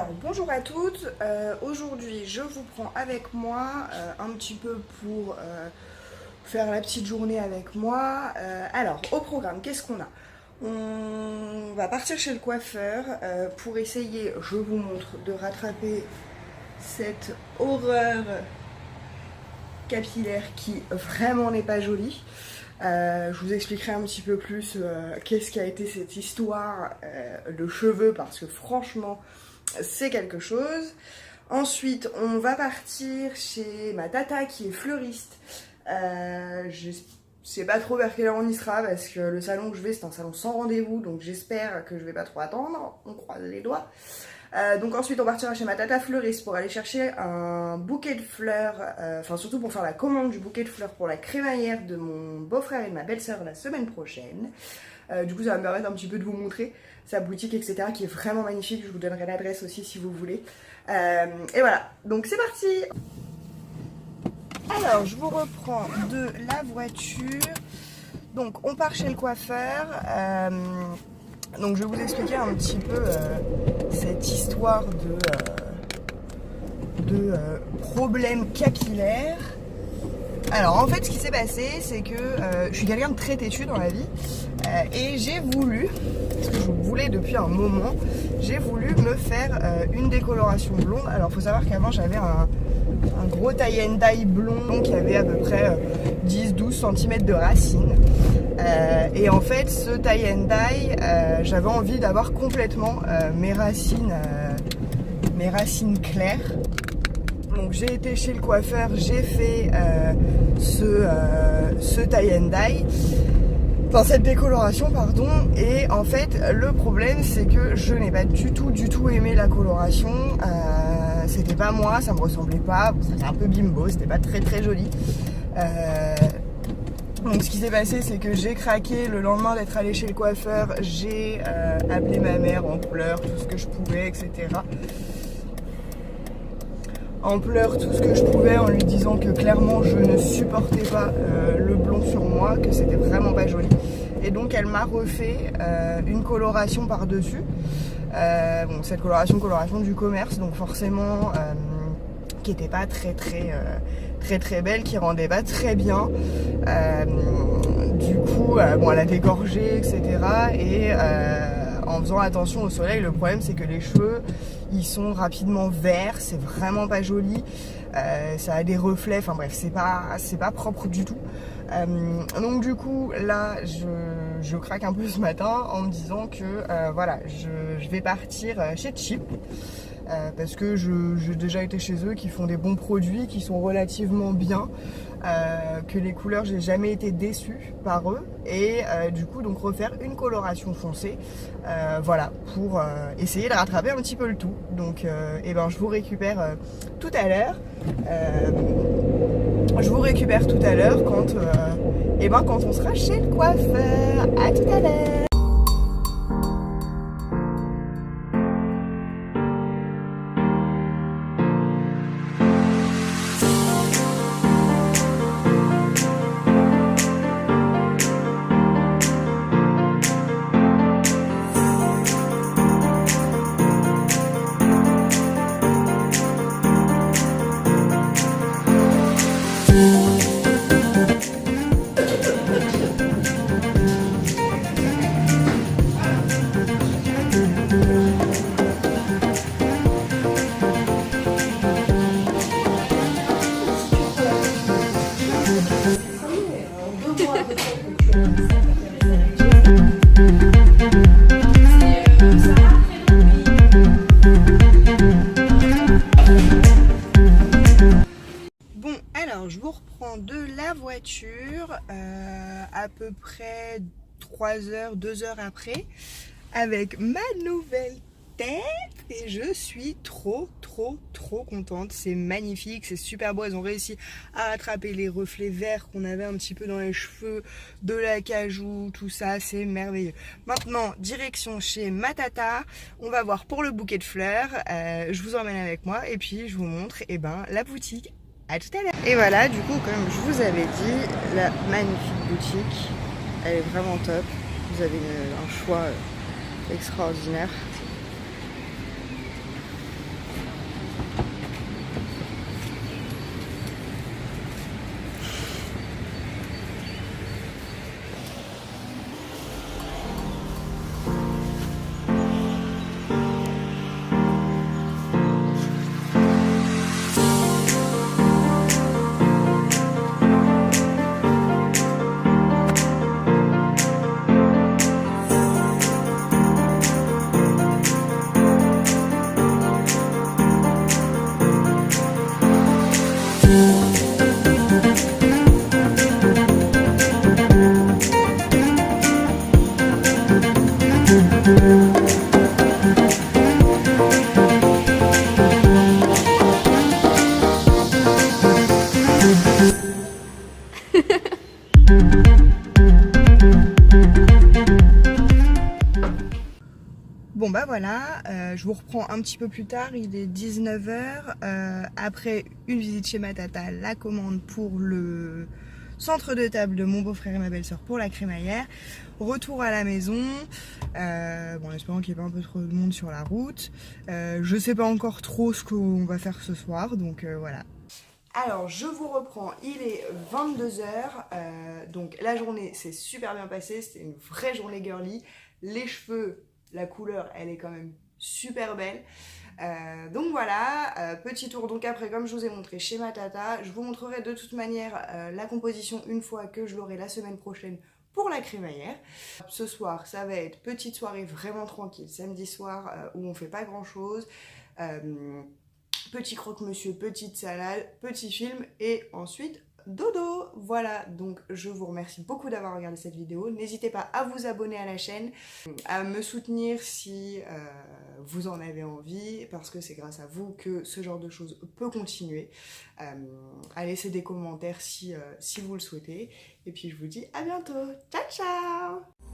Alors bonjour à toutes, aujourd'hui je vous prends avec moi un petit peu pour faire la petite journée avec moi. Alors au programme, qu'est-ce qu'on a? On va partir chez le coiffeur pour essayer, je vous montre, de rattraper cette horreur capillaire qui vraiment n'est pas jolie. Je vous expliquerai un petit peu plus qu'est-ce qui a été cette histoire de cheveux parce que franchement c'est quelque chose. Ensuite on va partir chez ma tata qui est fleuriste. Je sais pas trop vers quelle heure on y sera parce que le salon que je vais c'est un salon sans rendez-vous, donc j'espère que je vais pas trop attendre, on croise les doigts. Donc ensuite on partira chez ma tata fleuriste pour aller chercher un bouquet de fleurs, enfin surtout pour faire la commande du bouquet de fleurs pour la crémaillère de mon beau-frère et de ma belle-sœur la semaine prochaine. Du coup ça va me permettre un petit peu de vous montrer sa boutique etc qui est vraiment magnifique, je vous donnerai l'adresse aussi si vous voulez. Et voilà, donc c'est parti. Alors je vous reprends de la voiture, donc on part chez le coiffeur. Donc je vais vous expliquer un petit peu cette histoire de problème capillaire. Alors en fait ce qui s'est passé c'est que je suis quelqu'un de très têtu dans la vie et j'ai voulu, parce que je voulais depuis un moment, j'ai voulu me faire une décoloration blonde. Alors il faut savoir qu'avant j'avais un gros tie and dye blond qui avait à peu près 10-12 cm de racines. Et en fait ce tie and dye, j'avais envie d'avoir complètement mes racines claires. Donc j'ai été chez le coiffeur, j'ai fait ce tie and dye, enfin cette décoloration pardon, et en fait le problème c'est que je n'ai pas du tout aimé la coloration. C'était pas moi, ça me ressemblait pas, c'était un peu bimbo, c'était pas très joli. Donc ce qui s'est passé c'est que j'ai craqué le lendemain d'être allée chez le coiffeur, j'ai appelé ma mère en pleurs, tout ce que je pouvais, etc. En pleurs tout ce que je pouvais en lui disant que clairement je ne supportais pas le blond sur moi, que c'était vraiment pas joli. Et donc elle m'a refait une coloration par dessus. Bon, cette coloration du commerce, donc forcément qui était pas très belle, qui rendait pas très bien. Du coup bon, elle a dégorgé etc. Et en faisant attention au soleil, le problème c'est que les cheveux ils sont rapidement verts, c'est vraiment pas joli, ça a des reflets, enfin bref c'est pas propre du tout. Donc du coup là je craque un peu ce matin en me disant que voilà je vais partir chez Cheap. Parce que j'ai déjà été chez eux, qui font des bons produits, qui sont relativement bien, que les couleurs j'ai jamais été déçue par eux, et du coup donc refaire une coloration foncée, voilà, pour essayer de rattraper un petit peu le tout. Donc et ben je vous récupère tout à l'heure. Je vous récupère tout à l'heure quand on sera chez le coiffeur. À tout à l'heure. Bon, alors je vous reprends de la voiture à peu près 3 heures, 2 heures après, avec ma nouvelle tête, et je suis trop contente. C'est magnifique, c'est super beau. Elles ont réussi à rattraper les reflets verts qu'on avait un petit peu dans les cheveux, de l'acajou, tout ça, c'est merveilleux. Maintenant direction chez ma tata, on va voir pour le bouquet de fleurs. Je vous emmène avec moi et puis je vous montre la boutique. À tout à l'heure. Et voilà, du coup comme je vous avais dit, la magnifique boutique, elle est vraiment top. Vous avez un choix extraordinaire. Bon bah voilà, je vous reprends un petit peu plus tard, il est 19 h. Après une visite chez ma tata, la commande pour le centre de table de mon beau-frère et ma belle-sœur pour la crémaillère. Retour à la maison, bon, en espérant qu'il n'y ait pas un peu trop de monde sur la route. Je sais pas encore trop ce qu'on va faire ce soir, donc voilà. Alors je vous reprends, il est 22 h, donc la journée s'est super bien passée, c'était une vraie journée girly. Les cheveux, la couleur, elle est quand même super belle. Donc voilà, petit tour donc après, comme je vous ai montré chez ma tata. Je vous montrerai de toute manière la composition une fois que je l'aurai la semaine prochaine pour la crémaillère. Ce soir, ça va être petite soirée vraiment tranquille, samedi soir où on fait pas grand chose. Petit croque-monsieur, petite salade, petit film et ensuite dodo. Voilà, donc je vous remercie beaucoup d'avoir regardé cette vidéo. N'hésitez pas à vous abonner à la chaîne, à me soutenir si vous en avez envie, parce que c'est grâce à vous que ce genre de choses peut continuer. À laisser des commentaires si vous le souhaitez. Et puis je vous dis à bientôt. Ciao ciao.